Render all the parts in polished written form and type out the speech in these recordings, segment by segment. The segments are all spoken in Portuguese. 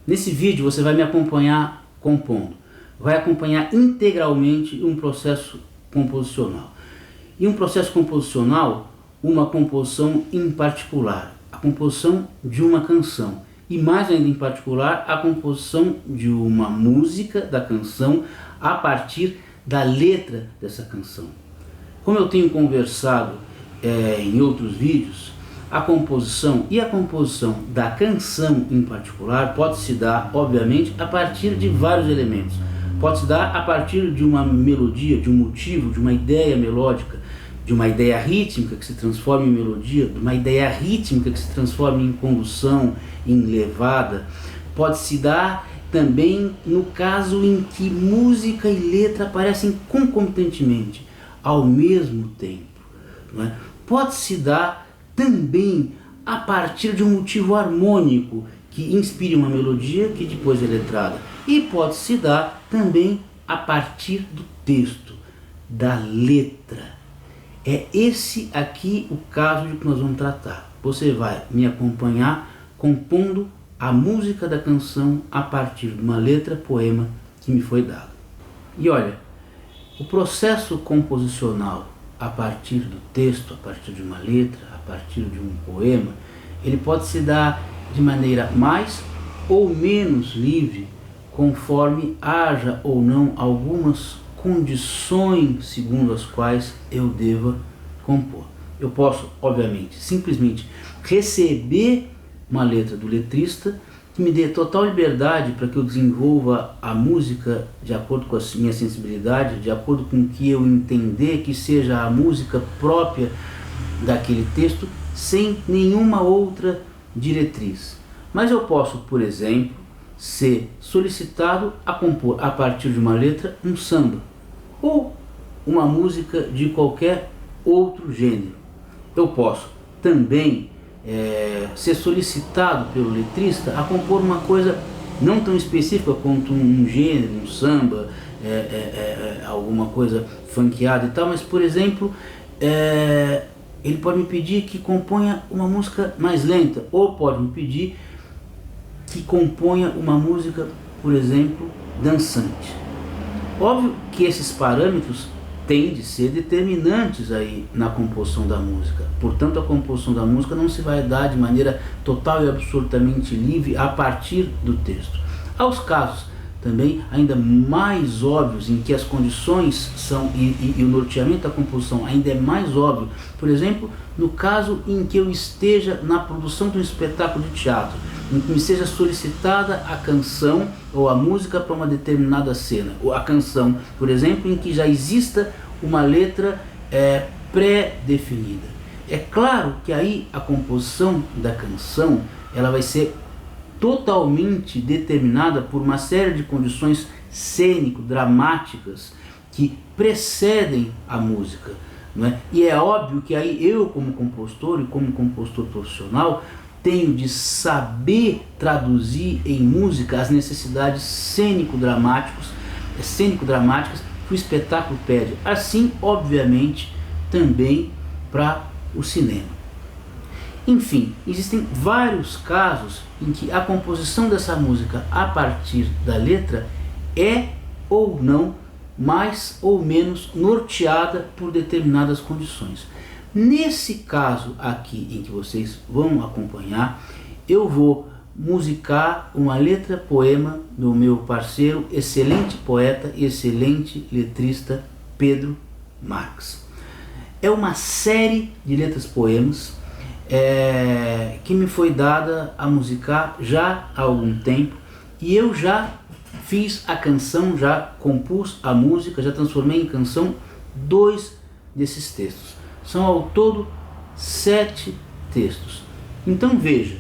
Nesse vídeo você vai me acompanhar compondo, vai acompanhar integralmente um processo composicional. E um processo composicional, uma composição em particular, a composição de uma canção. E mais ainda em particular, a composição de uma música da canção a partir da letra dessa canção. Como eu tenho conversado em outros vídeos, a composição da canção em particular pode se dar, obviamente, a partir de vários elementos. Pode se dar a partir de uma melodia, de um motivo, de uma ideia melódica, de uma ideia rítmica que se transforma em melodia, de uma ideia rítmica que se transforma em condução, em levada. Pode se dar também no caso em que música e letra aparecem concomitantemente, ao mesmo tempo, não é? Pode se dar também a partir de um motivo harmônico que inspire uma melodia que depois é letrada. E pode se dar também a partir do texto, da letra. É esse aqui o caso de que nós vamos tratar. Você vai me acompanhar compondo a música da canção a partir de uma letra, poema que me foi dado. E olha, o processo composicional a partir do texto, a partir de uma letra, a partir de um poema, ele pode se dar de maneira mais ou menos livre, conforme haja ou não algumas condições segundo as quais eu deva compor. Eu posso, obviamente, simplesmente receber uma letra do letrista que me dê total liberdade para que eu desenvolva a música de acordo com a minha sensibilidade, de acordo com o que eu entender que seja a música própria daquele texto, sem nenhuma outra diretriz. Mas eu posso, por exemplo, ser solicitado a compor a partir de uma letra um samba ou uma música de qualquer outro gênero. Eu posso também ser solicitado pelo letrista a compor uma coisa não tão específica quanto um gênero, um samba, alguma coisa funkeada e tal, mas, por exemplo, ele pode me pedir que componha uma música mais lenta, ou pode me pedir que componha uma música, por exemplo, dançante. Óbvio que esses parâmetros têm de ser determinantes aí na composição da música. Portanto, a composição da música não se vai dar de maneira total e absolutamente livre a partir do texto. Há os casos também ainda mais óbvios em que as condições são e o norteamento da composição ainda é mais óbvio. Por exemplo, no caso em que eu esteja na produção de um espetáculo de teatro, em que me seja solicitada a canção ou a música para uma determinada cena, ou a canção, por exemplo, em que já exista uma letra pré-definida. É claro que aí a composição da canção ela vai ser totalmente determinada por uma série de condições cênico-dramáticas que precedem a música, não é? E é óbvio que aí eu, como compositor e como compositor profissional, tenho de saber traduzir em música as necessidades cênico-dramáticas que o espetáculo pede. Assim, obviamente, também para o cinema. Enfim, existem vários casos em que a composição dessa música a partir da letra é ou não mais ou menos norteada por determinadas condições. Nesse caso aqui em que vocês vão acompanhar, eu vou musicar uma letra poema do meu parceiro, excelente poeta e excelente letrista Pedro Marques. É uma série de letras poemas que me foi dada a musicar já há algum tempo, e eu já fiz a canção, já compus a música, já transformei em canção 2 desses textos. São ao todo 7 textos. Então veja,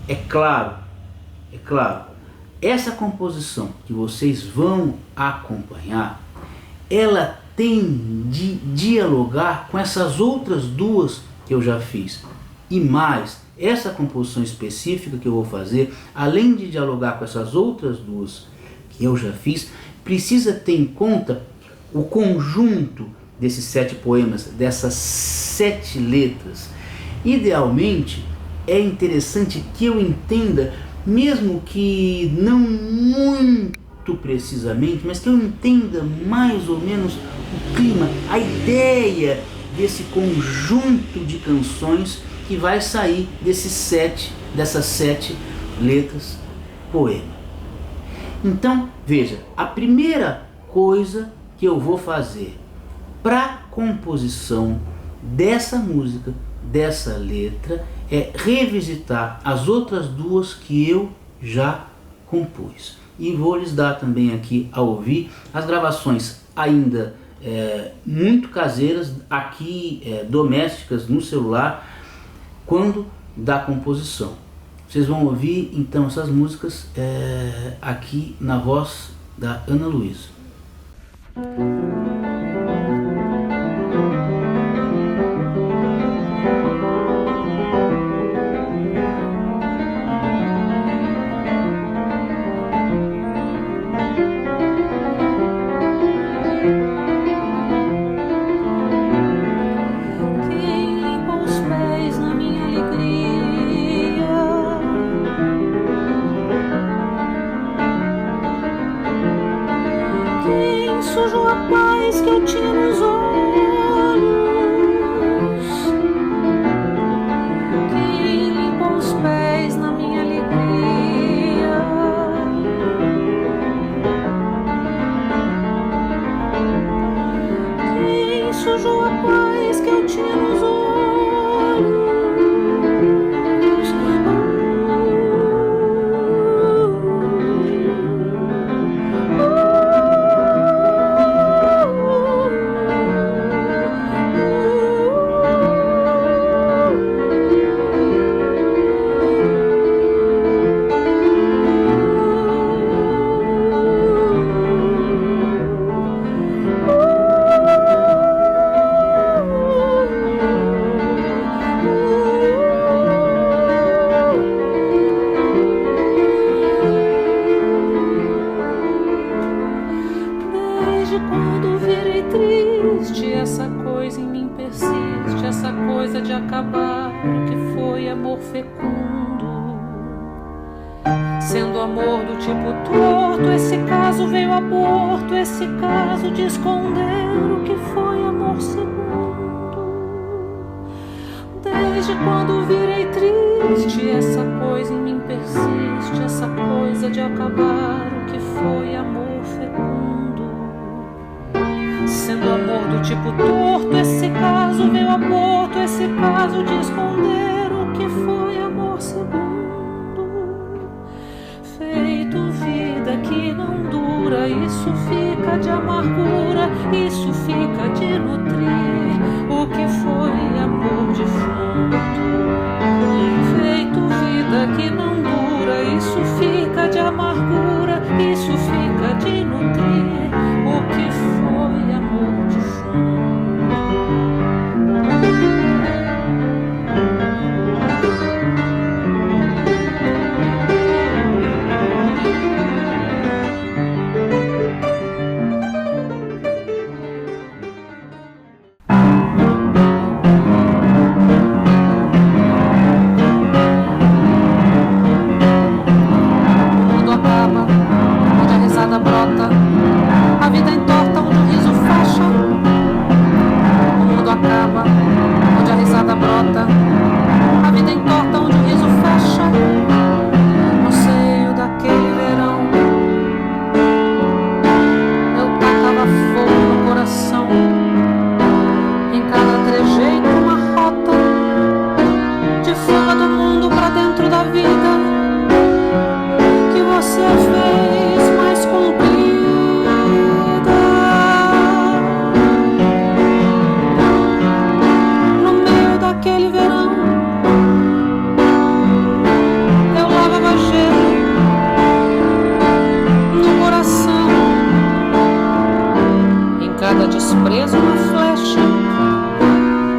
é claro, essa composição que vocês vão acompanhar, ela tem de dialogar com essas outras 2 que eu já fiz. E mais, essa composição específica que eu vou fazer, além de dialogar com essas outras 2 que eu já fiz, precisa ter em conta o conjunto desses 7 poemas, dessas 7 letras. Idealmente, é interessante que eu entenda mesmo que não muito precisamente, mas que eu entenda mais ou menos o clima, a ideia desse conjunto de canções que vai sair dessas 7 letras poema. Então, veja, a primeira coisa que eu vou fazer para composição dessa música, dessa letra, é revisitar as outras 2 que eu já compus. E vou lhes dar também aqui a ouvir as gravações ainda muito caseiras, aqui domésticas no celular, quando da composição. Vocês vão ouvir então essas músicas aqui na voz da Ana Luísa. Sujou a paz que eu tinha nos olhos. Quem limpou os pés na minha alegria? Quem sujou a paz que eu tinha nos olhos? Quando virei triste, essa coisa em mim persiste, essa coisa de acabar, o que foi amor fecundo. Sendo amor do tipo torto, esse caso veio aborto, esse caso de esconder o que foi amor segundo. Desde quando virei triste, essa coisa em mim persiste, essa coisa de acabar, o que foi amor fecundo. Sendo amor do tipo torto, esse caso veio aborto, esse caso de esconder o que foi amor segundo. Feito vida que não dura, isso fica de amargura, isso fica de nutrir o que foi amor defunto. Feito vida que não dura, isso fica de amargura, isso fica de nutrir o que foi amor defunto. Brota, a vida entorta onde o riso fecha. O mundo acaba onde a risada brota, a vida entorta onde o riso fecha. No seio daquele verão, eu tacava fogo no coração. Em cada trejeito uma rota de fuga do mundo pra dentro da vida que você fez mais comprida. No meio daquele verão, eu lavava gelo no coração. Em cada desprezo uma flecha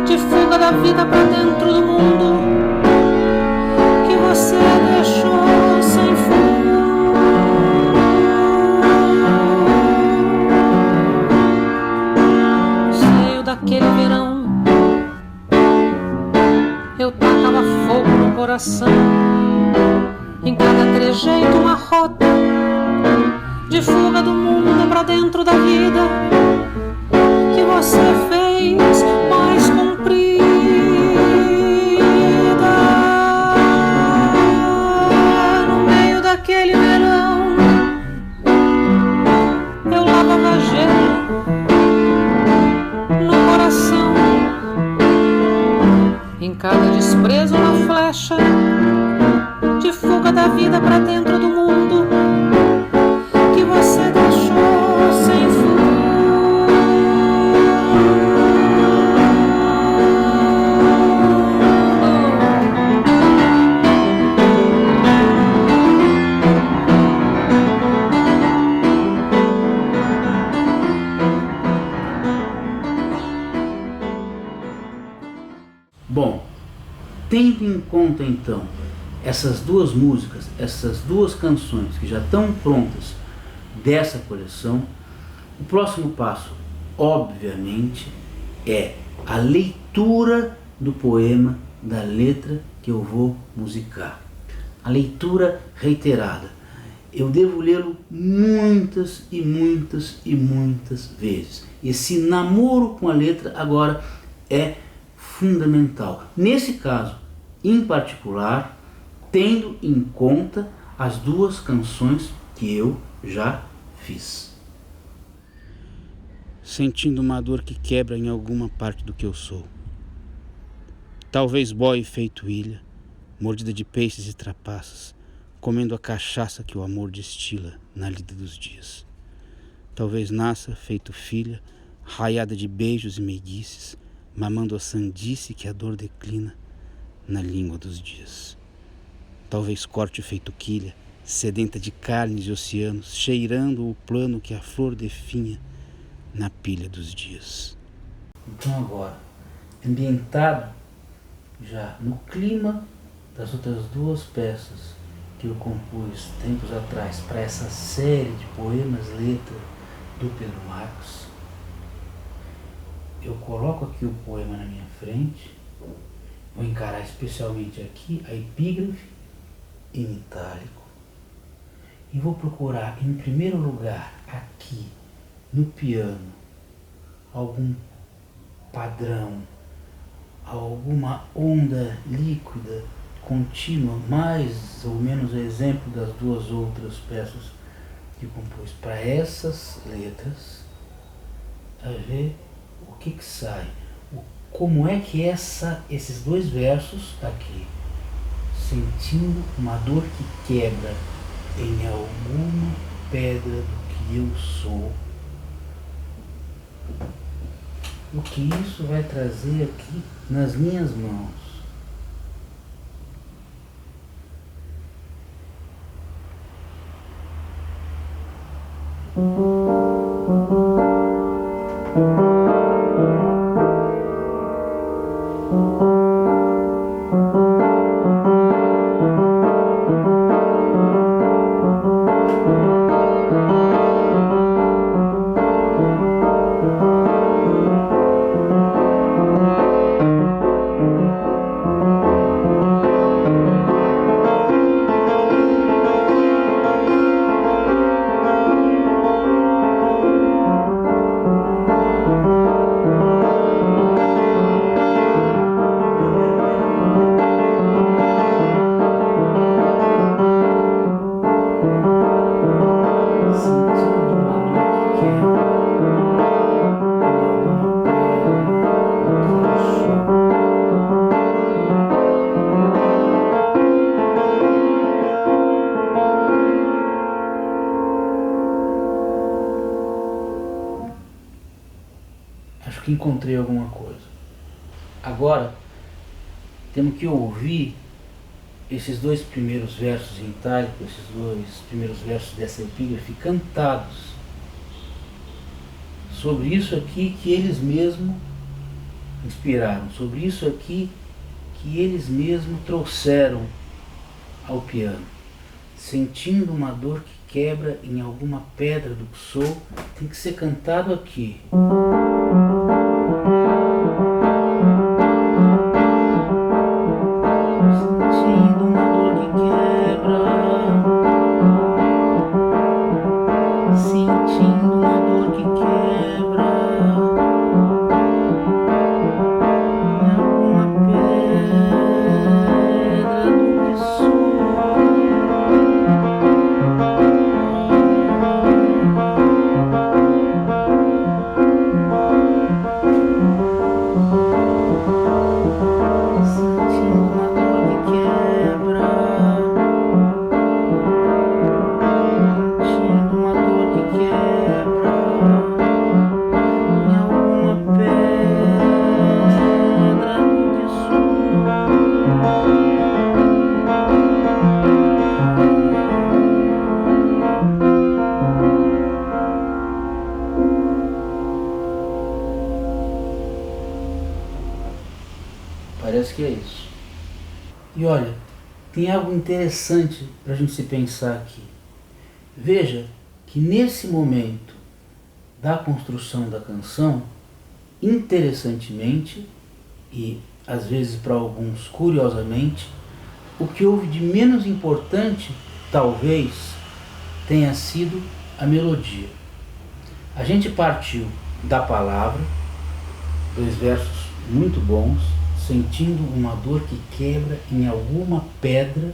de fuga da vida pra dentro do mundo que você deixou sem fogo. Daquele verão, eu tacava fogo no coração. Em cada dentro da vida que você fez mais comprida. No meio daquele verão eu lavava gelo no coração. Em cada desprezo uma flecha de fuga da vida pra dentro do mundo que você deixou sem fim. Bom, tendo em conta então essas duas músicas, essas duas canções que já estão prontas dessa coleção, o próximo passo, obviamente, é a leitura do poema, da letra que eu vou musicar. A leitura reiterada. Eu devo lê-lo muitas e muitas e muitas vezes. Esse namoro com a letra agora é fundamental. Nesse caso, em particular, tendo em conta as duas canções que eu já fiz. Sentindo uma dor que quebra em alguma parte do que eu sou. Talvez boie feito ilha, mordida de peixes e trapaças, comendo a cachaça que o amor destila na lida dos dias. Talvez nasça feito filha, raiada de beijos e meiguices, mamando a sandice que a dor declina na língua dos dias. Talvez corte feito quilha, sedenta de carnes e oceanos, cheirando o plano que a flor definha na pilha dos dias. Então agora, ambientado já no clima das outras duas peças que eu compus tempos atrás para essa série de poemas letra do Pedro Marcos, eu coloco aqui o poema na minha frente, vou encarar especialmente aqui a epígrafe em itálico e vou procurar em primeiro lugar aqui no piano algum padrão, alguma onda líquida contínua, mais ou menos exemplo das duas outras peças que compus para essas letras, a ver o que sai, como é que esses dois versos aqui, sentindo uma dor que quebra em alguma pedra do que eu sou, o que isso vai trazer aqui nas minhas mãos. Acho que encontrei alguma coisa. Agora, temos que ouvir esses dois primeiros versos em itálico, esses dois primeiros versos dessa epígrafe cantados. Sobre isso aqui que eles mesmos inspiraram, sobre isso aqui que eles mesmos trouxeram ao piano. Sentindo uma dor que quebra em alguma pedra do que sou, tem que ser cantado aqui. Sentindo uma dor que quebra, sentindo uma E olha, tem algo interessante para a gente se pensar aqui. Veja que nesse momento da construção da canção, interessantemente, e às vezes para alguns curiosamente, o que houve de menos importante, talvez, tenha sido a melodia. A gente partiu da palavra, 2 versos muito bons, sentindo uma dor que quebra em alguma pedra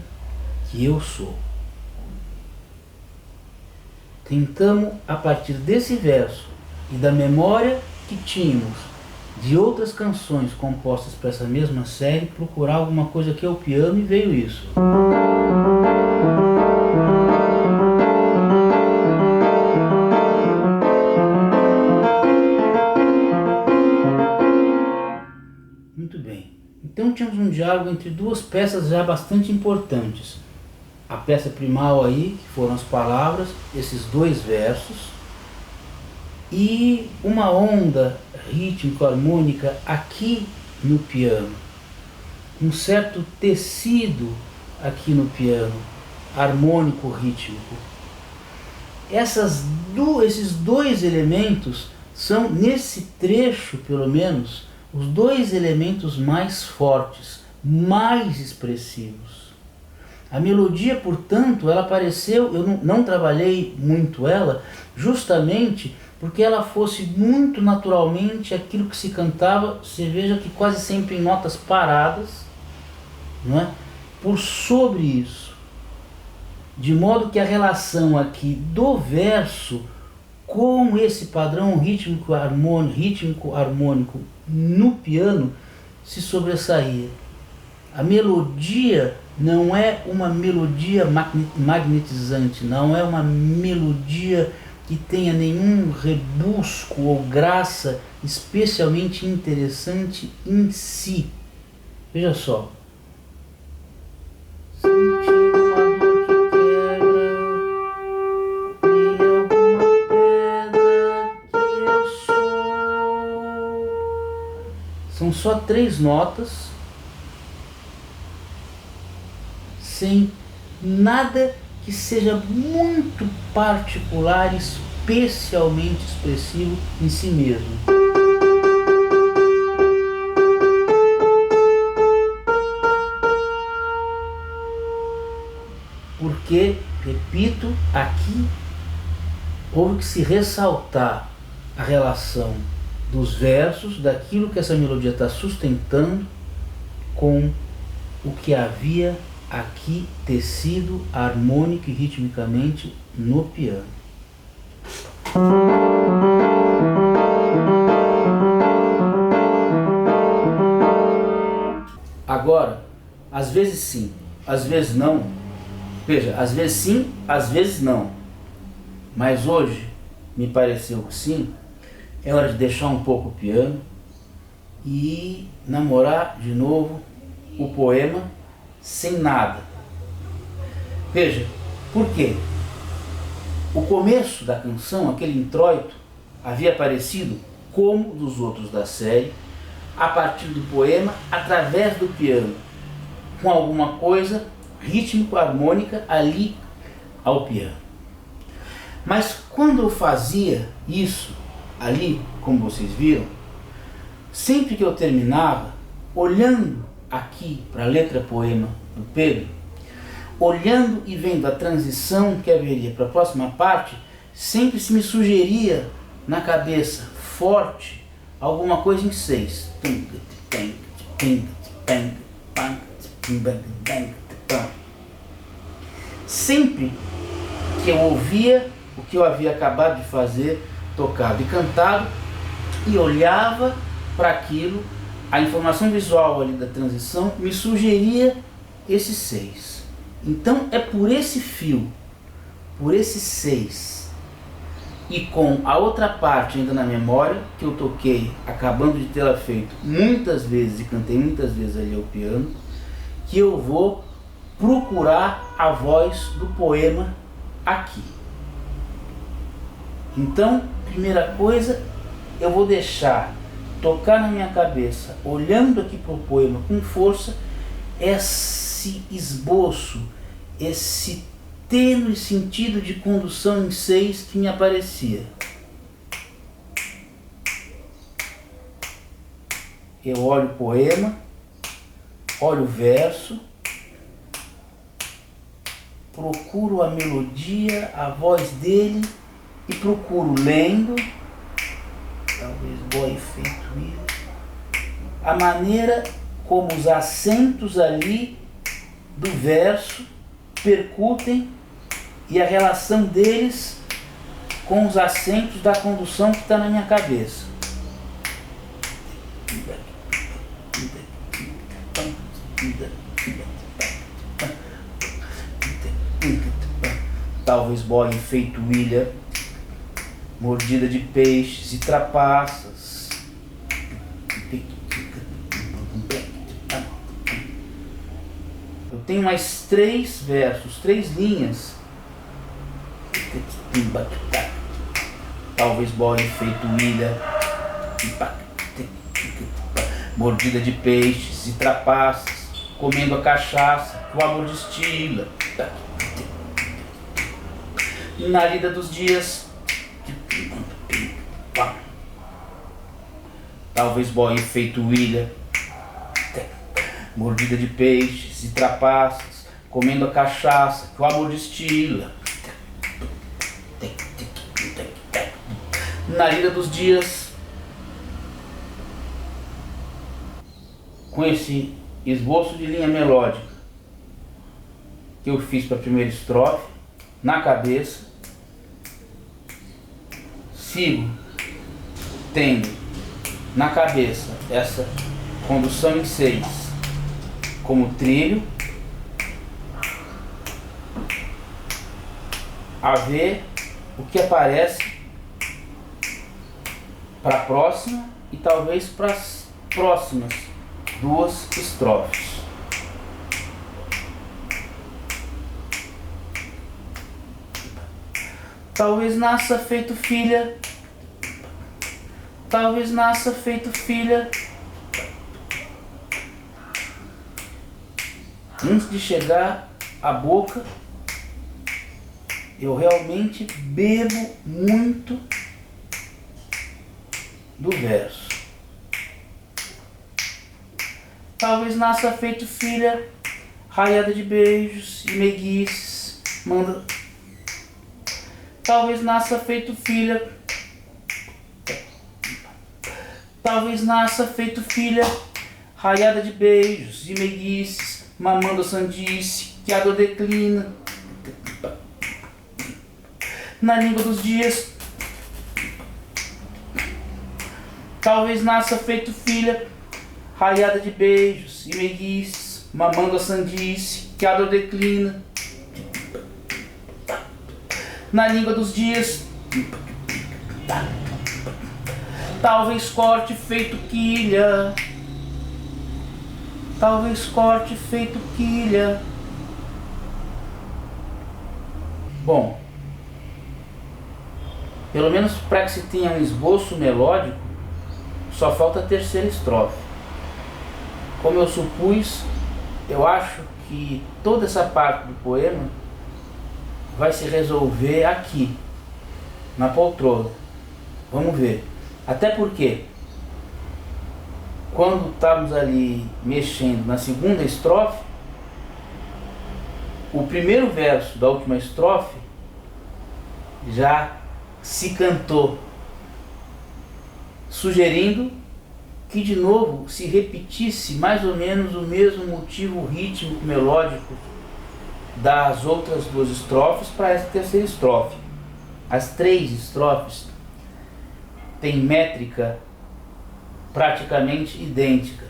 que eu sou. Tentamos, a partir desse verso e da memória que tínhamos de outras canções compostas para essa mesma série, procurar alguma coisa que é o piano, e veio isso. Muito bem. Então tínhamos um diálogo entre 2 peças já bastante importantes. A peça primal aí, que foram as palavras, esses 2 versos, e uma onda rítmico-harmônica aqui no piano, um certo tecido aqui no piano, harmônico-rítmico. Esses 2 elementos são, nesse trecho pelo menos, os 2 elementos mais fortes, mais expressivos. A melodia, portanto, ela apareceu, eu não trabalhei muito ela, justamente porque ela fosse muito naturalmente aquilo que se cantava, você veja que quase sempre em notas paradas, não é? Por sobre isso. De modo que a relação aqui do verso com esse padrão rítmico-harmônico no piano se sobressaía. A melodia não é uma melodia magnetizante, não é uma melodia que tenha nenhum rebusco ou graça especialmente interessante em si. Veja só. Sentindo uma dor que quebra em alguma pedra que eu sou. São só 3 notas, sem nada que seja muito particular, especialmente expressivo em si mesmo. Porque, repito, aqui houve que se ressaltar a relação dos versos, daquilo que essa melodia está sustentando, com o que havia aqui tecido harmônico e ritmicamente no piano. Agora, às vezes sim, às vezes não. Veja, às vezes sim, às vezes não. Mas hoje me pareceu que sim, é hora de deixar um pouco o piano e namorar de novo o poema sem nada. Veja, por quê? O começo da canção, aquele introito, havia aparecido, como dos outros da série, a partir do poema, através do piano, com alguma coisa rítmico-harmônica ali ao piano. Mas quando eu fazia isso ali, como vocês viram, sempre que eu terminava, olhando aqui para a letra poema do Pedro, olhando e vendo a transição que haveria para a próxima parte, sempre se me sugeria na cabeça, forte, alguma coisa em 6. Sempre que eu ouvia o que eu havia acabado de fazer, tocado e cantado, e olhava para aquilo, a informação visual ali da transição me sugeria esses 6. Então é por esse fio, por esses 6, e com a outra parte ainda na memória, que eu toquei, acabando de tê-la feito muitas vezes e cantei muitas vezes ali ao piano, que eu vou procurar a voz do poema aqui. Então, primeira coisa, eu vou deixar tocar na minha cabeça, olhando aqui para o poema com força, esse esse esboço, esse tênue sentido de condução em seis que me aparecia. Eu olho o poema, olho o verso, procuro a melodia, a voz dele e procuro lendo, talvez boa efeito isso, a maneira como os acentos ali do verso percutem e a relação deles com os acentos da condução que está na minha cabeça. Talvez boia em feitoilha, mordida de peixes e trapaças. Eu tenho mais 3 versos, 3 linhas. Talvez boia em feitoilha, mordida de peixes e trapaças, comendo a cachaça que o amor destila. Na lida dos dias, talvez boia em feitoilha, mordida de peixes e trapaças, comendo a cachaça que o amor destila. Na lida dos dias, com esse esboço de linha melódica que eu fiz para a primeira estrofe, na cabeça, sigo tendo na cabeça essa condução em 6 como trilho, a ver o que aparece para a próxima e talvez para as próximas 2 estrofes. Talvez nasça feito filha, talvez nasça feito filha. Antes de chegar à boca, eu realmente bebo muito do verso. Talvez nasça feito filha, raiada de beijos e meiguices, manda. Talvez nasça feito filha, talvez nasça feito filha, raiada de beijos e meiguices, mamando a sandice que a dor declina. Na língua dos dias, talvez nasça feito filha, raiada de beijos e meiguices, mamando a sandice que a dor declina. Na língua dos dias, talvez corte feito quilha, talvez corte feito quilha. Bom, pelo menos para que se tenha um esboço melódico, só falta a terceira estrofe. Como eu supus, eu acho que toda essa parte do poema vai se resolver aqui, na poltrona. Vamos ver. Até porque, quando estávamos ali mexendo na segunda estrofe, o primeiro verso da última estrofe já se cantou, sugerindo que de novo se repetisse mais ou menos o mesmo motivo rítmico melódico das outras 2 estrofes para essa terceira estrofe. As 3 estrofes têm métrica praticamente idêntica.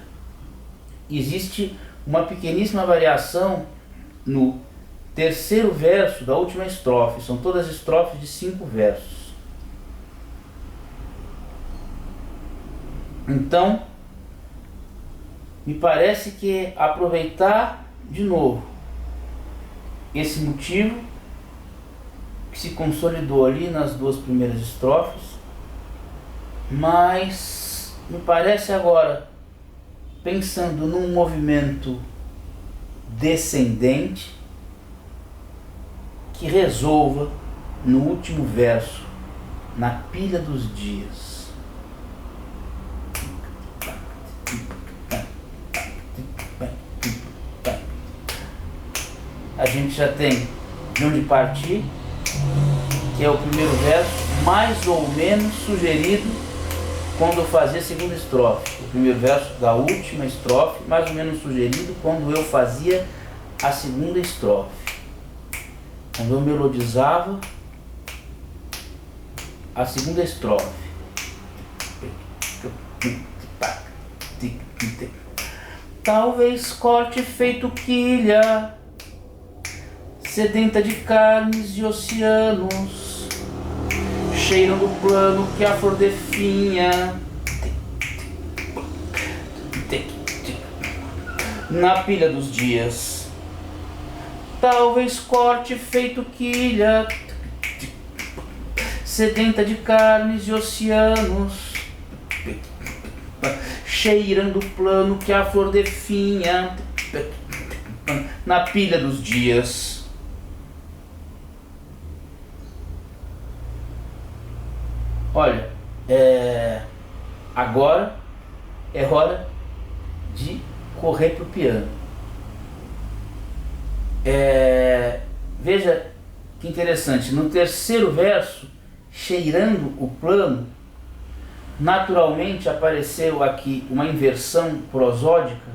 Existe uma pequeníssima variação no terceiro verso da última estrofe. São todas estrofes de 5 versos. Então, me parece que aproveitar de novo esse motivo que se consolidou ali nas 2 primeiras estrofes, mas me parece agora, pensando num movimento descendente que resolva no último verso, na pilha dos dias. A gente já tem de onde partir, que é o primeiro verso, mais ou menos sugerido quando eu fazia a segunda estrofe. O primeiro verso da última estrofe, mais ou menos sugerido quando eu fazia a segunda estrofe. Quando eu melodizava a segunda estrofe. Talvez corte feito quilha, sedenta de carnes e oceanos, cheiram do plano que a flor definha, na pilha dos dias. Talvez corte feito quilha, sedenta de carnes e oceanos, cheirando o plano que a flor definha, na pilha dos dias. Olha, agora é hora de correr pro piano. Veja que interessante, no terceiro verso, cheirando o plano, naturalmente apareceu aqui uma inversão prosódica,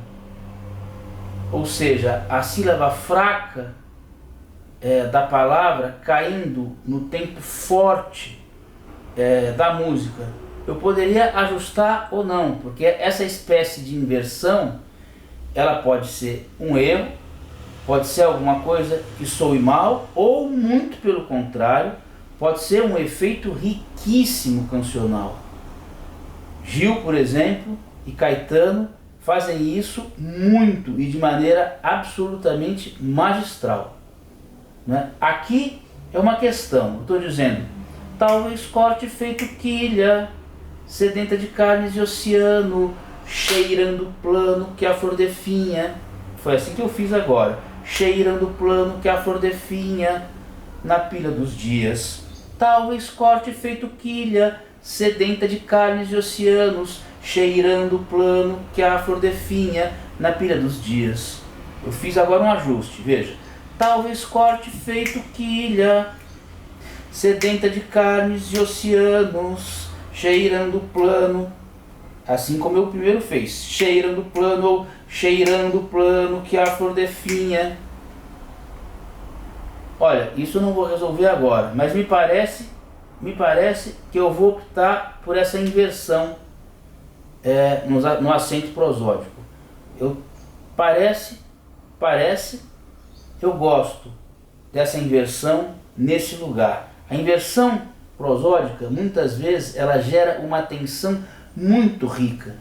ou seja, a sílaba fraca da palavra caindo no tempo forte da música. Eu poderia ajustar ou não, porque essa espécie de inversão, ela pode ser um erro, pode ser alguma coisa que soe mal, ou muito pelo contrário, pode ser um efeito riquíssimo cancional. Gil, por exemplo, e Caetano fazem isso muito e de maneira absolutamente magistral, né? Aqui é uma questão, eu estou dizendo, talvez corte feito quilha, sedenta de carnes e oceano, cheirando o plano que a flor definha. Foi assim que eu fiz agora. Cheirando o plano que a flor definha, na pilha dos dias. Talvez corte feito quilha, sedenta de carnes e oceanos, cheirando o plano que a flor definha, na pilha dos dias. Eu fiz agora um ajuste, veja. Talvez corte feito quilha, sedenta de carnes e oceanos, cheirando o plano, assim como eu primeiro fez, cheirando o plano ou cheirando o plano que a flor definha. Olha, isso eu não vou resolver agora, mas me parece que eu vou optar por essa inversão no acento prosódico. Eu gosto dessa inversão nesse lugar. A inversão prosódica, muitas vezes, ela gera uma tensão muito rica.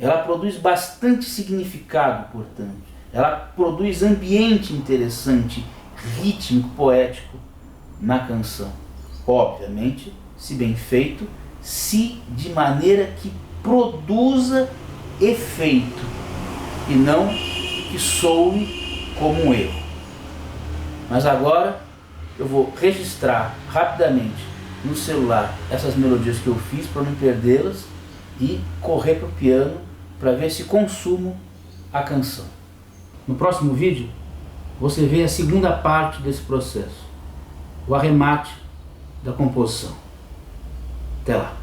Ela produz bastante significado, portanto. Ela produz ambiente interessante, rítmico, poético na canção. Obviamente, se bem feito, se de maneira que produza efeito e não que soe como um erro. Mas agora eu vou registrar rapidamente no celular essas melodias que eu fiz para não perdê-las e correr para o piano para ver se consumo a canção. No próximo vídeo você vê a segunda parte desse processo, o arremate da composição. Até lá!